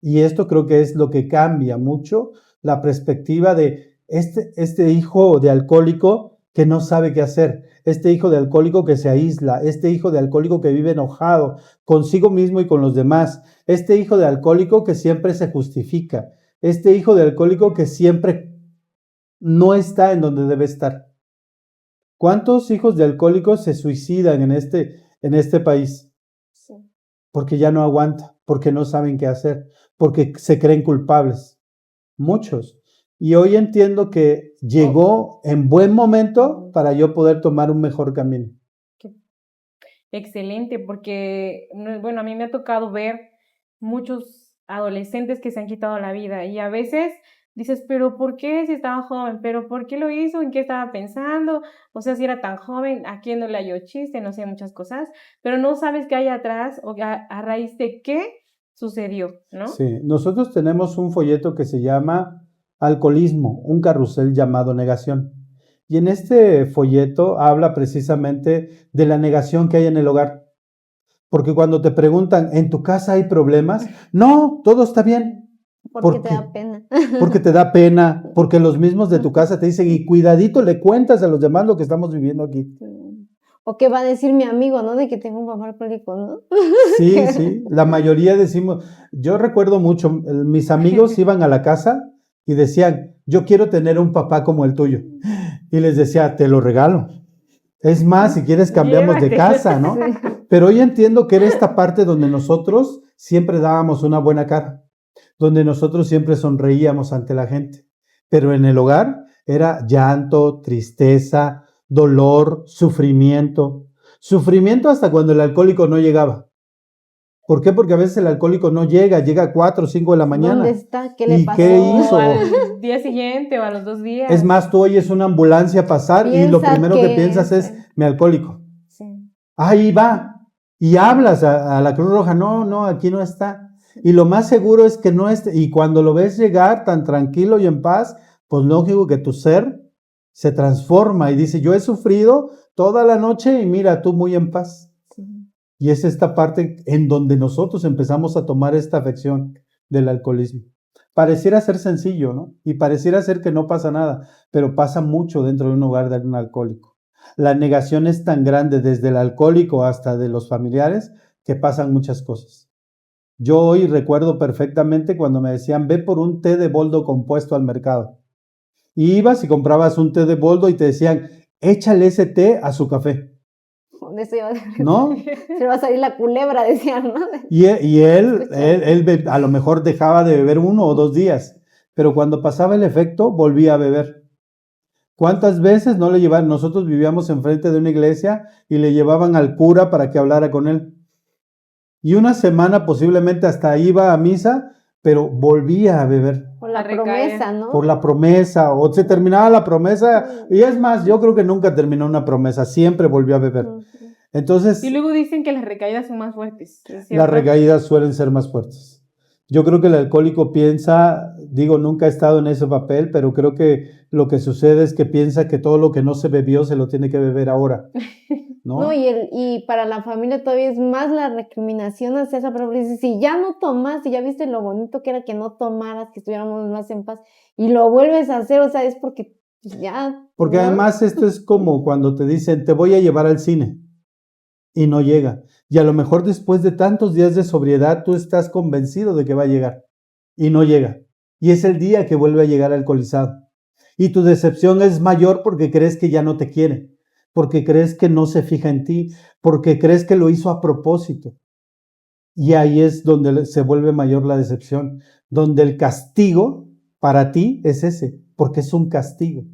Y esto creo que es lo que cambia mucho la perspectiva de este hijo de alcohólico que no sabe qué hacer, este hijo de alcohólico que se aísla, este hijo de alcohólico que vive enojado consigo mismo y con los demás, este hijo de alcohólico que siempre se justifica, este hijo de alcohólico que siempre no está en donde debe estar. ¿Cuántos hijos de alcohólicos se suicidan en este país? Sí. Porque ya no aguantan, porque no saben qué hacer, porque se creen culpables. Muchos. Y hoy entiendo que llegó en buen momento para yo poder tomar un mejor camino. Excelente, porque, bueno, a mí me ha tocado ver muchos adolescentes que se han quitado la vida y a veces dices, pero ¿por qué si estaba joven? ¿Pero por qué lo hizo? ¿En qué estaba pensando? O sea, si era tan joven, ¿a quién no le halló chiste? No sé, muchas cosas, pero no sabes qué hay atrás o a raíz de qué sucedió, ¿no? Sí, nosotros tenemos un folleto que se llama Alcoholismo, un carrusel llamado negación. Y en este folleto habla precisamente de la negación que hay en el hogar. Porque cuando te preguntan, ¿en tu casa hay problemas? No, todo está bien. Porque te da pena. Porque te da pena, porque los mismos de tu casa te dicen, y cuidadito le cuentas a los demás lo que estamos viviendo aquí. O qué va a decir mi amigo, ¿no? De que tengo un papá alcohólico, ¿no? Sí, la mayoría decimos, yo recuerdo mucho, mis amigos iban a la casa y decían, yo quiero tener un papá como el tuyo. Y les decía, te lo regalo. Es más, si quieres cambiamos de casa, ¿no? Sí. Pero hoy entiendo que era esta parte donde nosotros siempre dábamos una buena cara, donde nosotros siempre sonreíamos ante la gente. Pero en el hogar era llanto, tristeza, dolor, sufrimiento. Sufrimiento hasta cuando el alcohólico no llegaba. ¿Por qué? Porque a veces el alcohólico no llega a 4 o 5 de la mañana. ¿Dónde está? ¿Qué le ¿Y pasó? qué hizo? O al día siguiente o a los 2 días. Es más, tú oyes una ambulancia pasar y lo Piensa primero que que piensas es mi alcohólico. Sí. Ahí va. Y hablas a la Cruz Roja, no, aquí no está. Y lo más seguro es que no esté. Y cuando lo ves llegar tan tranquilo y en paz, pues lógico que tu ser se transforma y dice, yo he sufrido toda la noche y mira, tú muy en paz. Sí. Y es esta parte en donde nosotros empezamos a tomar esta afección del alcoholismo. Pareciera ser sencillo, ¿no? Y pareciera ser que no pasa nada, pero pasa mucho dentro de un hogar de un alcohólico. La negación es tan grande desde el alcohólico hasta de los familiares que pasan muchas cosas. Yo hoy recuerdo perfectamente cuando me decían, ve por un té de boldo compuesto al mercado. Y ibas y comprabas un té de boldo y te decían, échale ese té a su café, De eso iba a ¿no? se le va a salir la culebra, decían, ¿no? Y él a lo mejor dejaba de beber 1 o 2 días, pero cuando pasaba el efecto, volvía a beber. ¿Cuántas veces no le llevaban? Nosotros vivíamos enfrente de una iglesia y le llevaban al cura para que hablara con él. Y una semana posiblemente hasta iba a misa, pero volvía a beber Por la A recaer. promesa, ¿no? por la promesa, o se terminaba la promesa. Y es más, yo creo que nunca terminó una promesa, siempre volvió a beber. Ujú. Entonces, Y luego dicen que las recaídas son más fuertes. ¿Es las cierto? recaídas suelen ser más fuertes. Yo creo que el alcohólico piensa, digo, nunca he estado en ese papel, pero creo que lo que sucede es que piensa que todo lo que no se bebió se lo tiene que beber ahora, ¿no? No, y para la familia todavía es más la recriminación hacia esa persona. Dice, si ya no tomaste, ya viste lo bonito que era que no tomaras, que estuviéramos más en paz, y lo vuelves a hacer, o sea, es porque ya. Porque ¿no? además esto es como cuando te dicen, te voy a llevar al cine, y no llega. Y a lo mejor después de tantos días de sobriedad, tú estás convencido de que va a llegar, y no llega. Y es el día que vuelve a llegar alcoholizado. Y tu decepción es mayor porque crees que ya no te quiere, porque crees que no se fija en ti, porque crees que lo hizo a propósito. Y ahí es donde se vuelve mayor la decepción, donde el castigo para ti es ese, porque es un castigo.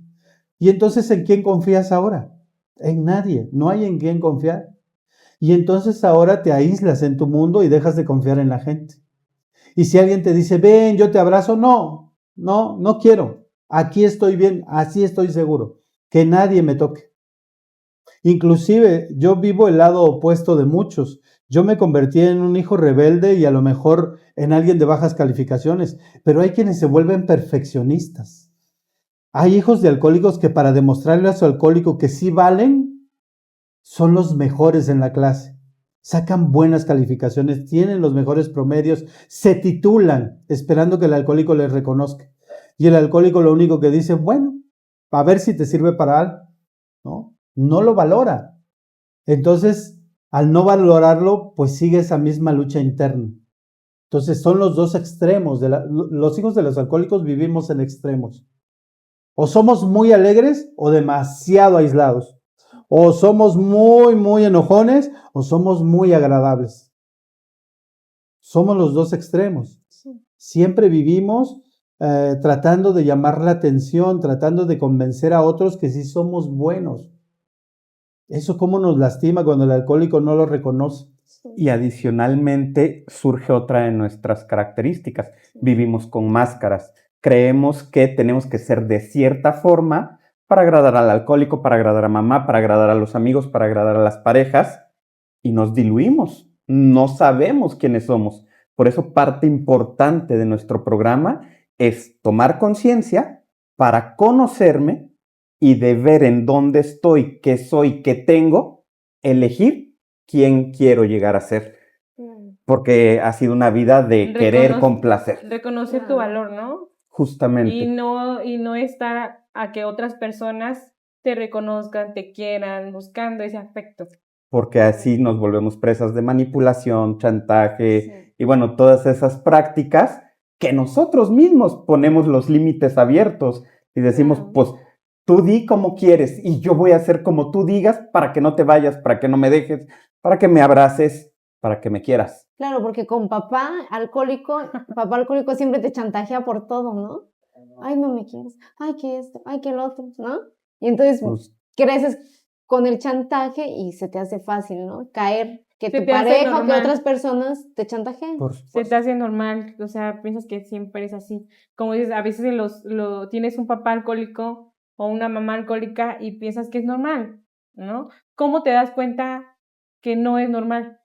Y entonces, ¿en quién confías ahora? En nadie, no hay en quién confiar. Y entonces ahora te aíslas en tu mundo y dejas de confiar en la gente. Y si alguien te dice, ven, yo te abrazo, no quiero. Aquí estoy bien, así estoy seguro. Que nadie me toque. Inclusive yo vivo el lado opuesto de muchos. Yo me convertí en un hijo rebelde y a lo mejor en alguien de bajas calificaciones, pero hay quienes se vuelven perfeccionistas. Hay hijos de alcohólicos que para demostrarle a su alcohólico que sí valen, son los mejores en la clase. Sacan buenas calificaciones, tienen los mejores promedios, se titulan esperando que el alcohólico les reconozca. Y el alcohólico lo único que dice, bueno, a ver si te sirve para algo, ¿no? No lo valora. Entonces, al no valorarlo, pues sigue esa misma lucha interna. Entonces, son los dos extremos. Los hijos de los alcohólicos vivimos en extremos. O somos muy alegres o demasiado aislados. O somos muy enojones o somos muy agradables. Somos los dos extremos. Sí. Siempre vivimos tratando de llamar la atención, tratando de convencer a otros que sí somos buenos. Eso cómo nos lastima cuando el alcohólico no lo reconoce. Y adicionalmente surge otra de nuestras características. Vivimos con máscaras. Creemos que tenemos que ser de cierta forma para agradar al alcohólico, para agradar a mamá, para agradar a los amigos, para agradar a las parejas, y nos diluimos. No sabemos quiénes somos. Por eso parte importante de nuestro programa es tomar conciencia para conocerme y de ver en dónde estoy, qué soy, qué tengo, elegir quién quiero llegar a ser. Porque ha sido una vida de querer complacer. Reconocer tu valor, ¿no? Justamente. Y no estar a que otras personas te reconozcan, te quieran, buscando ese afecto. Porque así nos volvemos presas de manipulación, chantaje, Sí. y bueno, todas esas prácticas que nosotros mismos ponemos los límites abiertos y decimos, Claro. pues tú di como quieres y yo voy a hacer como tú digas para que no te vayas, para que no me dejes, para que me abraces, para que me quieras. Claro, porque con papá alcohólico siempre te chantajea por todo, ¿no? Ay, no me quieres, ay, que esto, ay, que el otro, ¿no? Y entonces Pues, creces con el chantaje y se te hace fácil, ¿no? Caer, que Se tu te hace pareja o que normal. otras personas te chantajeen. por Se supuesto. te hace normal, o sea, piensas que siempre es así. Como dices, a veces tienes un papá alcohólico o una mamá alcohólica y piensas que es normal, ¿no? ¿Cómo te das cuenta que no es normal?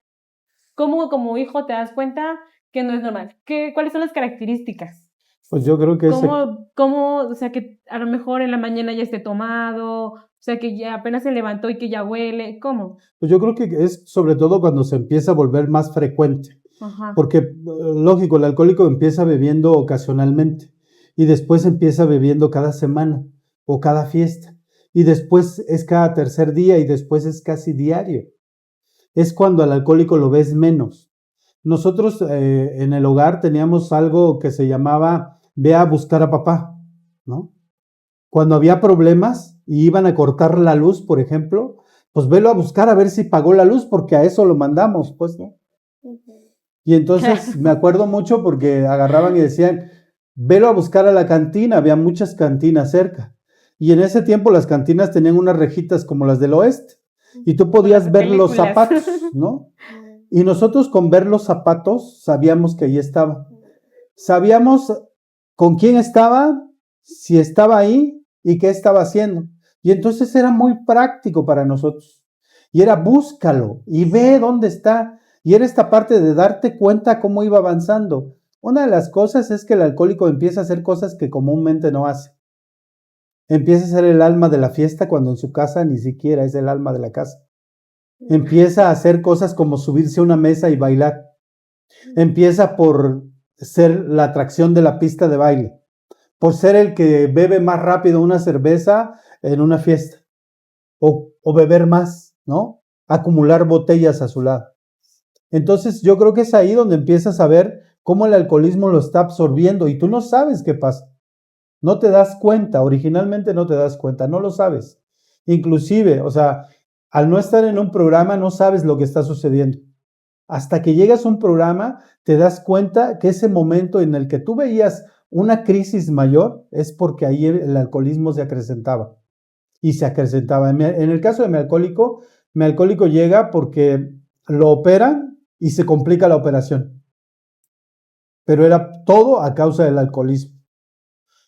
¿Cómo como hijo te das cuenta que no es normal? ¿Cuáles son las características? Pues yo creo que O sea, que a lo mejor en la mañana ya esté tomado, o sea, que ya apenas se levantó y que ya huele, ¿cómo? pues yo creo que es sobre todo cuando se empieza a volver más frecuente. Ajá. Porque, lógico, el alcohólico empieza bebiendo ocasionalmente y después empieza bebiendo cada semana o cada fiesta y después es cada tercer día y después es casi diario. Es cuando al alcohólico lo ves menos. Nosotros en el hogar teníamos algo que se llamaba ve a buscar a papá, ¿no? Cuando había problemas y iban a cortar la luz, por ejemplo, pues velo a buscar a ver si pagó la luz porque a eso lo mandamos, pues, ¿no? Y entonces me acuerdo mucho porque agarraban y decían, velo a buscar a la cantina, había muchas cantinas cerca. Y en ese tiempo las cantinas tenían unas rejitas como las del oeste. Y tú podías ver los zapatos, ¿no? Y nosotros con ver los zapatos sabíamos que ahí estaba. Sabíamos con quién estaba, si estaba ahí y qué estaba haciendo. Y entonces era muy práctico para nosotros. Y era búscalo y ve dónde está. Y era esta parte de darte cuenta cómo iba avanzando. Una de las cosas es que el alcohólico empieza a hacer cosas que comúnmente no hace. Empieza a ser el alma de la fiesta cuando en su casa ni siquiera es el alma de la casa. Empieza a hacer cosas como subirse a una mesa y bailar. Empieza por ser la atracción de la pista de baile, por ser el que bebe más rápido una cerveza en una fiesta, o beber más, ¿no? Acumular botellas a su lado. Entonces yo creo que es ahí donde empiezas a ver cómo el alcoholismo lo está absorbiendo y tú no sabes qué pasa. No te das cuenta, originalmente no te das cuenta, no lo sabes. Inclusive, o sea, al no estar en un programa no sabes lo que está sucediendo. Hasta que llegas a un programa te das cuenta que ese momento en el que tú veías una crisis mayor es porque ahí el alcoholismo se acrecentaba. Y se acrecentaba. En el caso de mi alcohólico llega porque lo operan y se complica la operación. Pero era todo a causa del alcoholismo.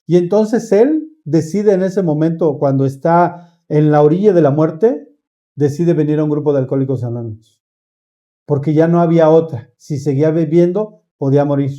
Y entonces él decide en ese momento, cuando está en la orilla de la muerte, decide venir a un grupo de Alcohólicos Anónimos. Porque ya no había otra. Si seguía bebiendo, podía morir.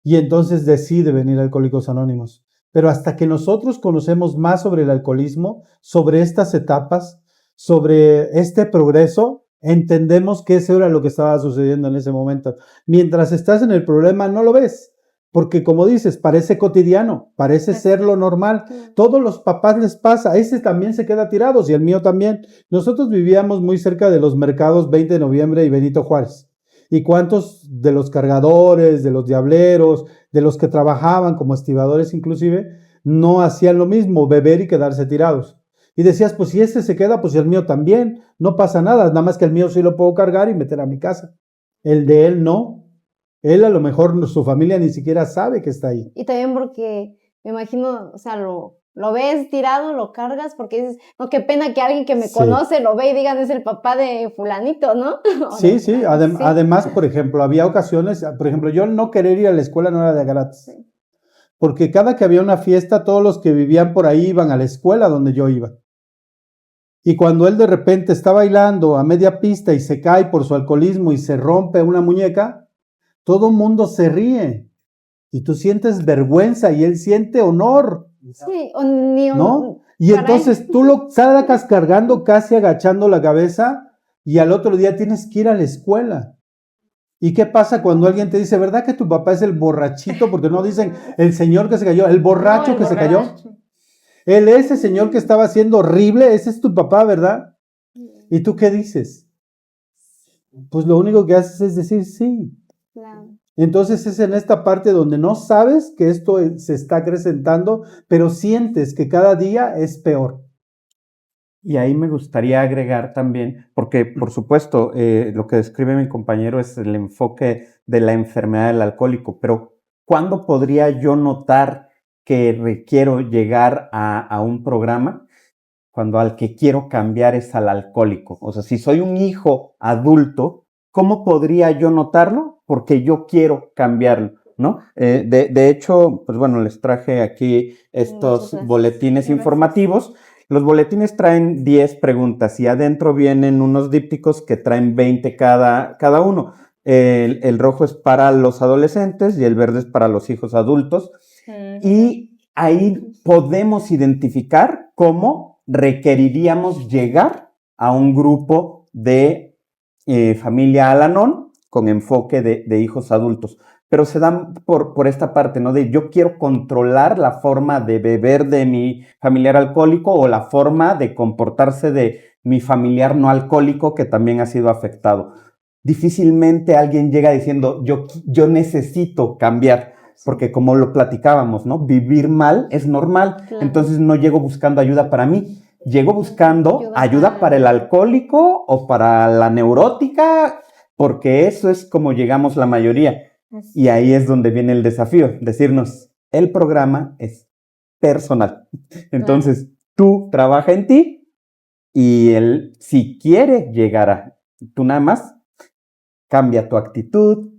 Y entonces decide venir a Alcohólicos Anónimos. Pero hasta que nosotros conocemos más sobre el alcoholismo, sobre estas etapas, sobre este progreso, entendemos que eso era lo que estaba sucediendo en ese momento. Mientras estás en el problema, no lo ves. Porque como dices, parece cotidiano, parece ser lo normal. Todos los papás les pasa, ese también se queda tirado, y el mío también. Nosotros vivíamos muy cerca de los mercados 20 de noviembre y Benito Juárez. ¿Y cuántos de los cargadores, de los diableros, de los que trabajaban como estibadores inclusive, no hacían lo mismo, beber y quedarse tirados? Y decías, pues si este se queda, pues el mío también, no pasa nada, nada más que el mío sí lo puedo cargar y meter a mi casa. El de él no. Él a lo mejor su familia ni siquiera sabe que está ahí. Y también porque me imagino, o sea, lo ves tirado, lo cargas, porque dices, no, qué pena que alguien que me conoce lo ve y digan, es el papá de fulanito, ¿no? Sí. Además, por ejemplo, había ocasiones, por ejemplo, yo no querer ir a la escuela no era de gratis. Porque cada que había una fiesta, todos los que vivían por ahí iban a la escuela donde yo iba. Y cuando él de repente está bailando a media pista y se cae por su alcoholismo y se rompe una muñeca, todo el mundo se ríe y tú sientes vergüenza y él siente honor. Sí, ¿no? Y entonces tú lo sacas cargando casi agachando la cabeza y al otro día tienes que ir a la escuela. ¿Y qué pasa cuando alguien te dice, verdad que tu papá es el borrachito? Porque no dicen el señor que se cayó, el borracho que se cayó. Él, ese señor que estaba haciendo horrible, ese es tu papá, ¿verdad? ¿Y tú qué dices? Pues lo único que haces es decir sí. Claro. Entonces es en esta parte donde no sabes que esto se está acrecentando, pero sientes que cada día es peor. Y ahí me gustaría agregar también, porque por supuesto lo que describe mi compañero es el enfoque de la enfermedad del alcohólico, pero ¿cuándo podría yo notar que requiero llegar a un programa? Cuando al que quiero cambiar es al alcohólico. O sea, si soy un hijo adulto, ¿cómo podría yo notarlo? Porque yo quiero cambiarlo, ¿no? De hecho, pues bueno, les traje aquí estos boletines informativos Los boletines traen 10 preguntas y adentro vienen unos dípticos que traen 20 cada uno. El rojo es para los adolescentes y el verde es para los hijos adultos. Y ahí podemos identificar cómo requeriríamos llegar a un grupo de familia Al-Anon con enfoque de hijos adultos. Pero se dan por esta parte, ¿no? De yo quiero controlar la forma de beber de mi familiar alcohólico o la forma de comportarse de mi familiar no alcohólico que también ha sido afectado. Difícilmente alguien llega diciendo, yo necesito cambiar, porque como lo platicábamos, ¿no? Vivir mal es normal, Claro. Entonces no llego buscando ayuda para mí, llego buscando ayuda para el alcohólico o para la neurótica, porque eso es como llegamos la mayoría. Y ahí es donde viene el desafío, decirnos, el programa es personal. Entonces, tú trabaja en ti y él, si quiere llegar a, tú nada más, cambia tu actitud,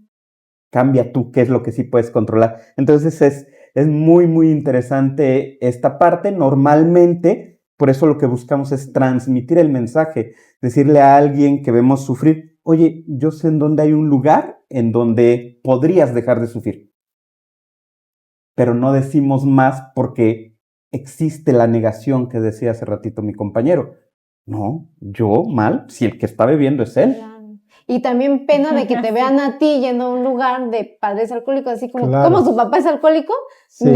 cambia tú qué es lo que sí puedes controlar. Entonces, es muy, muy interesante esta parte. Normalmente, por eso lo que buscamos es transmitir el mensaje, decirle a alguien que vemos sufrir, oye, yo sé en dónde hay un lugar en donde podrías dejar de sufrir. Pero no decimos más porque existe la negación que decía hace ratito mi compañero. No, yo mal, si el que está bebiendo es él. Claro. Y también pena de que te vean a ti yendo a un lugar de padres alcohólicos, así como, Claro. ¿cómo su papá es alcohólico? Sí.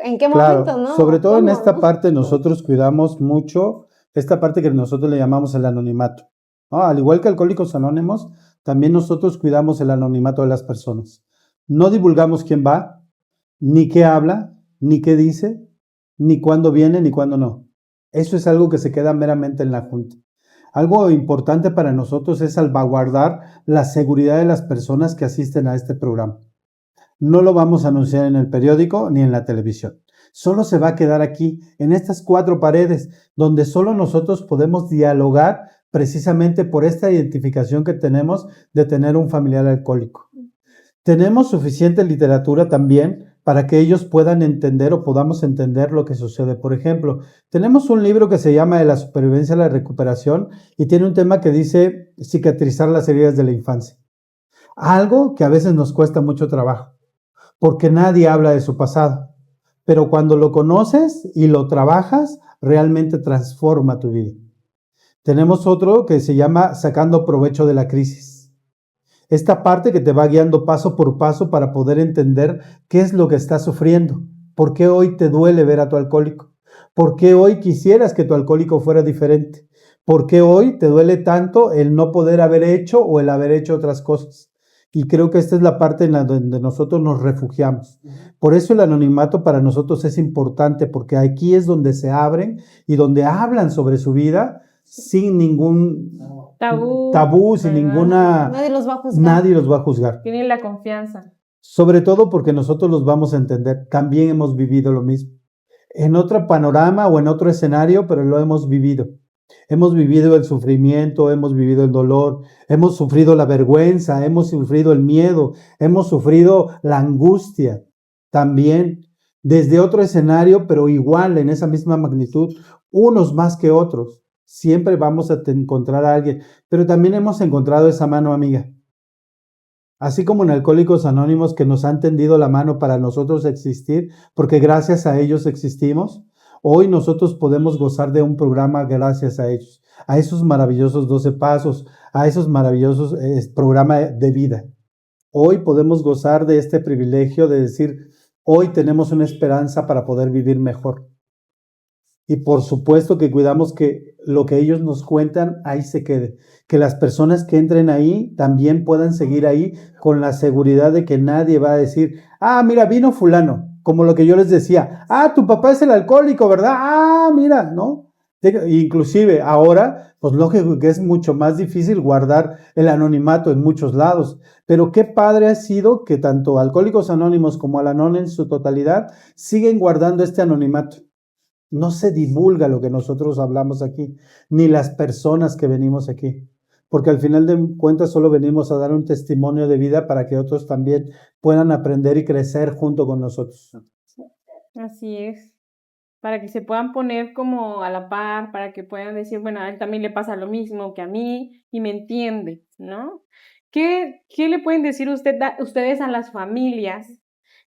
¿En qué Claro, momento, no? sobre todo en ¿Cómo, esta no? parte nosotros cuidamos mucho esta parte que nosotros le llamamos el anonimato, ¿no? Al igual que Alcohólicos Anónimos, también nosotros cuidamos el anonimato de las personas. No divulgamos quién va, ni qué habla, ni qué dice, ni cuándo viene, ni cuándo no. Eso es algo que se queda meramente en la junta. Algo importante para nosotros es salvaguardar la seguridad de las personas que asisten a este programa. No lo vamos a anunciar en el periódico ni en la televisión. Solo se va a quedar aquí, en estas 4 paredes, donde solo nosotros podemos dialogar precisamente por esta identificación que tenemos de tener un familiar alcohólico. Tenemos suficiente literatura también para que ellos puedan entender o podamos entender lo que sucede. Por ejemplo, tenemos un libro que se llama De la supervivencia a la recuperación y tiene un tema que dice cicatrizar las heridas de la infancia. Algo que a veces nos cuesta mucho trabajo, porque nadie habla de su pasado. Pero cuando lo conoces y lo trabajas, realmente transforma tu vida. Tenemos otro que se llama sacando provecho de la crisis. Esta parte que te va guiando paso por paso para poder entender qué es lo que estás sufriendo. ¿Por qué hoy te duele ver a tu alcohólico? ¿Por qué hoy quisieras que tu alcohólico fuera diferente? ¿Por qué hoy te duele tanto el no poder haber hecho o el haber hecho otras cosas? Y creo que esta es la parte en la donde nosotros nos refugiamos. Por eso el anonimato para nosotros es importante, porque aquí es donde se abren y donde hablan sobre su vida sin ningún tabú, sin ¿verdad? ninguna... Nadie los va a juzgar. Nadie los va a juzgar. Tienen la confianza. Sobre todo porque nosotros los vamos a entender. También hemos vivido lo mismo. En otro panorama o en otro escenario, pero lo hemos vivido. Hemos vivido el sufrimiento, hemos vivido el dolor, hemos sufrido la vergüenza, hemos sufrido el miedo, hemos sufrido la angustia. También desde otro escenario, pero igual en esa misma magnitud, unos más que otros. Siempre vamos a encontrar a alguien, pero también hemos encontrado esa mano amiga. Así como en Alcohólicos Anónimos que nos han tendido la mano para nosotros existir, porque gracias a ellos existimos, hoy nosotros podemos gozar de un programa gracias a ellos, a esos maravillosos 12 pasos, a esos maravillosos programas de vida. Hoy podemos gozar de este privilegio de decir, hoy tenemos una esperanza para poder vivir mejor. Y por supuesto que cuidamos que lo que ellos nos cuentan ahí se quede. Que las personas que entren ahí también puedan seguir ahí con la seguridad de que nadie va a decir, ah, mira, vino fulano. Como lo que yo les decía, ah, tu papá es el alcohólico, ¿verdad? Ah, mira, ¿no? Inclusive ahora, pues lógico que es mucho más difícil guardar el anonimato en muchos lados. Pero qué padre ha sido que tanto Alcohólicos Anónimos como Al-Anon en su totalidad siguen guardando este anonimato. No se divulga lo que nosotros hablamos aquí, ni las personas que venimos aquí, porque al final de cuentas solo venimos a dar un testimonio de vida para que otros también puedan aprender y crecer junto con nosotros. Así es. para que se puedan poner como a la par, para que puedan decir, bueno, a él también le pasa lo mismo que a mí y me entiende, ¿no? ¿Qué le pueden decir ustedes a las familias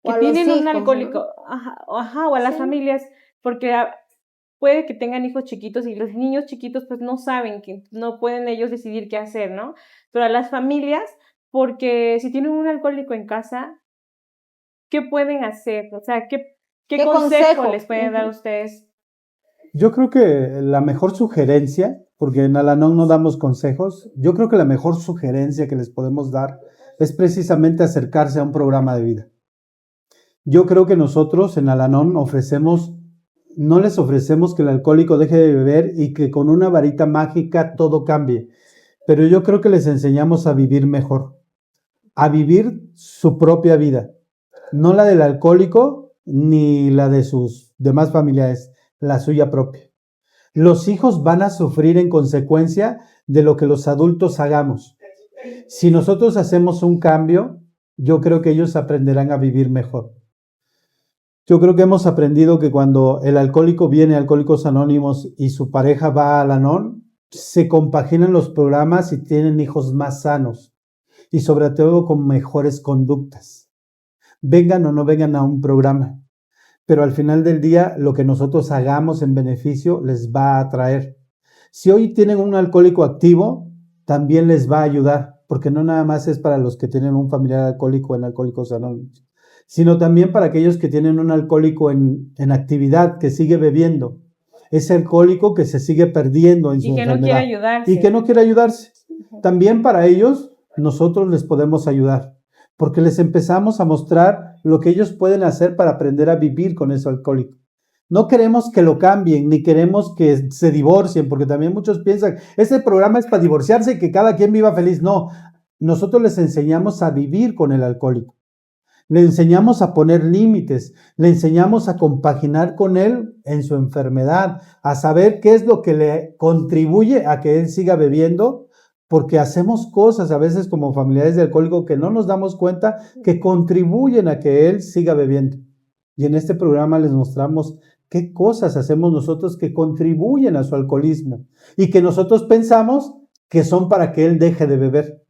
O que a los tienen un hijos, alcohólico? ¿no? Ajá, o a las Sí. familias, porque puede que tengan hijos chiquitos y los niños chiquitos pues no saben, que no pueden ellos decidir qué hacer, ¿no? Pero a las familias, porque si tienen un alcohólico en casa, ¿qué pueden hacer? O sea, ¿qué ¿Qué consejo consejo? les pueden dar a ustedes? Yo creo que la mejor sugerencia, porque en Al-Anon no damos consejos, yo creo que la mejor sugerencia que les podemos dar es precisamente acercarse a un programa de vida. Yo creo que nosotros en Al-Anon no les ofrecemos que el alcohólico deje de beber y que con una varita mágica todo cambie, pero yo creo que les enseñamos a vivir mejor, a vivir su propia vida, no la del alcohólico ni la de sus demás familiares, la suya propia. Los hijos van a sufrir en consecuencia de lo que los adultos hagamos. Si nosotros hacemos un cambio, yo creo que ellos aprenderán a vivir mejor. Yo creo que hemos aprendido que cuando el alcohólico viene a Alcohólicos Anónimos y su pareja va al Anon, se compaginan los programas y tienen hijos más sanos y sobre todo con mejores conductas. Vengan o no vengan a un programa, pero al final del día lo que nosotros hagamos en beneficio les va a atraer. Si hoy tienen un alcohólico activo, también les va a ayudar, porque no nada más es para los que tienen un familiar alcohólico en Alcohólicos Anónimos, sino también para aquellos que tienen un alcohólico en actividad, que sigue bebiendo, ese alcohólico que se sigue perdiendo en su Y que no enfermedad quiere ayudarse. y que no quiere ayudarse. También para ellos nosotros les podemos ayudar, porque les empezamos a mostrar lo que ellos pueden hacer para aprender a vivir con ese alcohólico. No queremos que lo cambien, ni queremos que se divorcien, porque también muchos piensan, este programa es para divorciarse y que cada quien viva feliz. No, nosotros les enseñamos a vivir con el alcohólico. Le enseñamos a poner límites, le enseñamos a compaginar con él en su enfermedad, a saber qué es lo que le contribuye a que él siga bebiendo, porque hacemos cosas a veces como familiares de alcohólico que no nos damos cuenta que contribuyen a que él siga bebiendo. Y en este programa les mostramos qué cosas hacemos nosotros que contribuyen a su alcoholismo y que nosotros pensamos que son para que él deje de beber.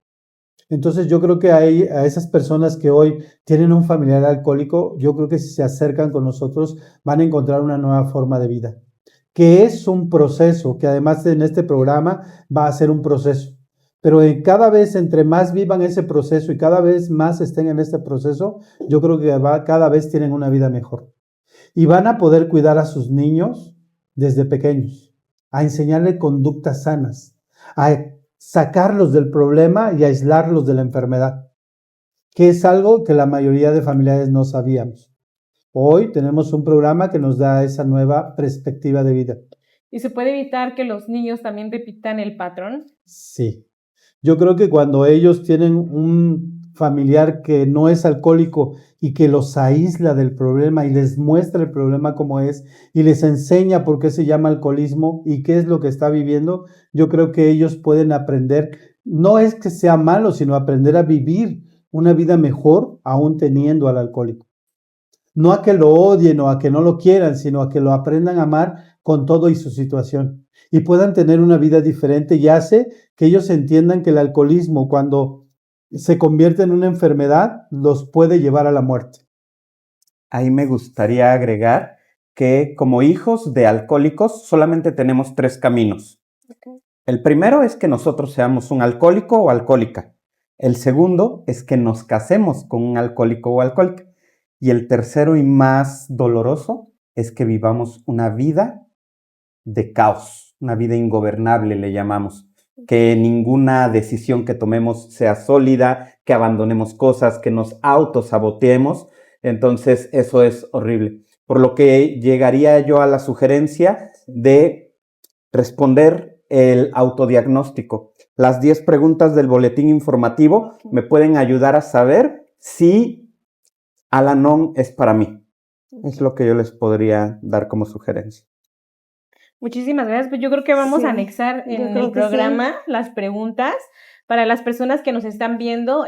Entonces yo creo que a esas personas que hoy tienen un familiar alcohólico, yo creo que si se acercan con nosotros van a encontrar una nueva forma de vida, que es un proceso, que además en este programa va a ser un proceso. Pero cada vez entre más vivan ese proceso y cada vez más estén en este proceso, yo creo que cada vez tienen una vida mejor. Y van a poder cuidar a sus niños desde pequeños, a enseñarles conductas sanas, a sacarlos del problema y aislarlos de la enfermedad, que es algo que la mayoría de familiares no sabíamos. Hoy tenemos un programa que nos da esa nueva perspectiva de vida. ¿Y se puede evitar que los niños también repitan el patrón? Sí. Yo creo que cuando ellos tienen un familiar que no es alcohólico y que los aísla del problema y les muestra el problema como es y les enseña por qué se llama alcoholismo y qué es lo que está viviendo, yo creo que ellos pueden aprender, no es que sea malo, sino aprender a vivir una vida mejor aún teniendo al alcohólico. No a que lo odien o a que no lo quieran, sino a que lo aprendan a amar con todo y su situación y puedan tener una vida diferente y hace que ellos entiendan que el alcoholismo, cuando se convierte en una enfermedad, los puede llevar a la muerte. Ahí me gustaría agregar que como hijos de alcohólicos solamente tenemos 3 caminos. Okay. El primero es que nosotros seamos un alcohólico o alcohólica. El segundo es que nos casemos con un alcohólico o alcohólica. Y el tercero y más doloroso es que vivamos una vida de caos, una vida ingobernable le llamamos. Que ninguna decisión que tomemos sea sólida, que abandonemos cosas, que nos autosaboteemos. Entonces eso es horrible. Por lo que llegaría yo a la sugerencia de responder el autodiagnóstico. Las 10 preguntas del boletín informativo me pueden ayudar a saber si Al-Anon es para mí. Es lo que yo les podría dar como sugerencia. Muchísimas gracias. Pues yo creo que vamos a anexar en el programa las preguntas para las personas que nos están viendo,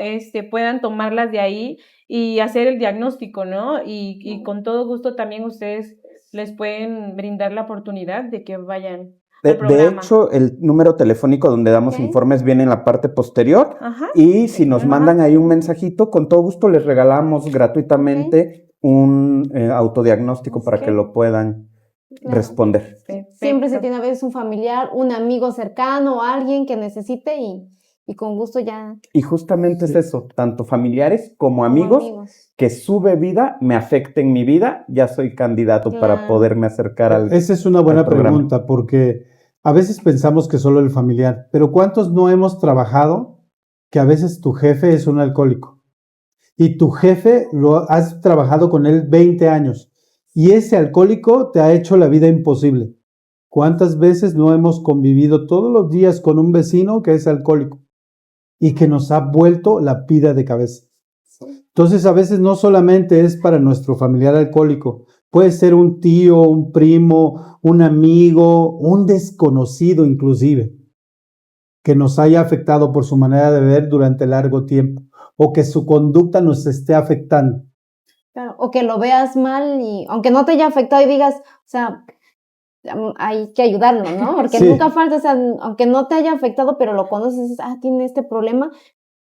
puedan tomarlas de ahí y hacer el diagnóstico, ¿no? Y con todo gusto también ustedes les pueden brindar la oportunidad de que vayan De al programa. hecho, el número telefónico donde damos Ok. informes viene en la parte posterior. Ajá. Y si nos Ajá. mandan ahí un mensajito, con todo gusto les regalamos gratuitamente un autodiagnóstico para Ok. que lo puedan Claro. responder. Siempre se Perfecto. tiene a veces un familiar, un amigo cercano o alguien que necesite y con gusto ya Y justamente es eso, tanto familiares como como amigos, que su bebida me afecte en mi vida, ya soy candidato para Claro. poderme acercar al... Esa es una buena al programa. pregunta, porque a veces pensamos que solo el familiar, pero ¿cuántos no hemos trabajado que a veces tu jefe es un alcohólico? Y tu jefe lo has trabajado con él 20 años y ese alcohólico te ha hecho la vida imposible. ¿Cuántas veces no hemos convivido todos los días con un vecino que es alcohólico y que nos ha vuelto la vida de cabeza? Entonces, a veces no solamente es para nuestro familiar alcohólico, puede ser un tío, un primo, un amigo, un desconocido inclusive, que nos haya afectado por su manera de beber durante largo tiempo o que su conducta nos esté afectando. Claro, o que lo veas mal y aunque no te haya afectado y digas, o sea, hay que ayudarlo, ¿no? Porque Sí. nunca falta, o sea, aunque no te haya afectado, pero lo conoces y dices, tiene este problema,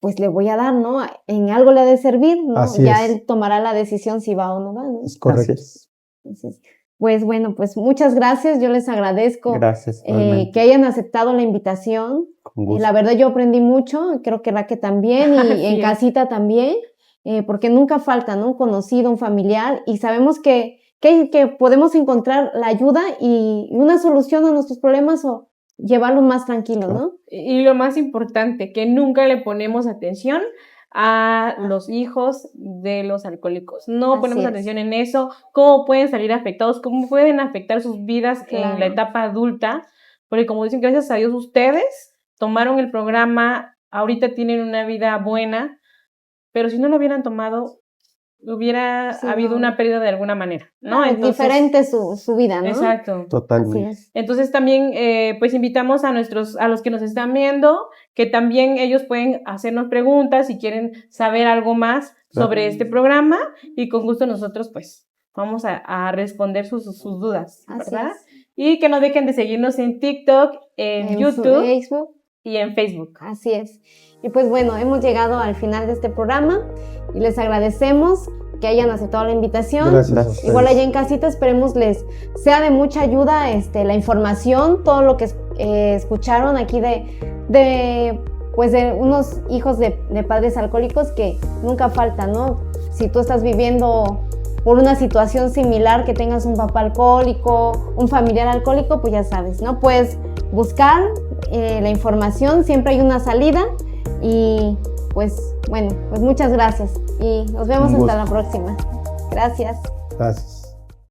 pues le voy a dar, ¿no? En algo le ha de servir, ¿no? Así ya es. él tomará la decisión si va o no va, ¿no? Es correcto. Así es. Entonces, pues bueno, pues muchas gracias, yo les agradezco Gracias. que hayan aceptado la invitación. Con Y gusto. la verdad yo aprendí mucho, creo que Raque también, y Así en es. casita también, porque nunca falta, ¿no? Un conocido, un familiar, y sabemos que podemos encontrar la ayuda y una solución a nuestros problemas o llevarlo más tranquilo, ¿no? Y lo más importante, que nunca le ponemos atención a los hijos de los alcohólicos. No Así ponemos es. atención en eso, cómo pueden salir afectados, cómo pueden afectar sus vidas en Claro. la etapa adulta, porque como dicen, gracias a Dios ustedes tomaron el programa, ahorita tienen una vida buena, pero si no lo hubieran tomado, hubiera Sí, habido no. una pérdida de alguna manera, ¿no? Es Entonces, diferente su vida, ¿no? exacto. Así Totalmente. es. Entonces también pues invitamos a los que nos están viendo, que también ellos pueden hacernos preguntas si quieren saber algo más sobre este programa y con gusto nosotros pues vamos a responder sus dudas, Así ¿verdad? es. Y que no dejen de seguirnos en TikTok, en YouTube Facebook. y en Facebook. Así es. Y pues bueno, hemos llegado al final de este programa y les agradecemos que hayan aceptado la invitación. Gracias a ustedes. Igual allá en casita esperemos les sea de mucha ayuda la información, todo lo que escucharon aquí de unos hijos de padres alcohólicos que nunca falta, ¿no? Si tú estás viviendo por una situación similar, que tengas un papá alcohólico, un familiar alcohólico, pues ya sabes, ¿no? Puedes buscar la información, siempre hay una salida y pues bueno, pues muchas gracias y nos vemos Un hasta gusto. la próxima. Gracias. Gracias.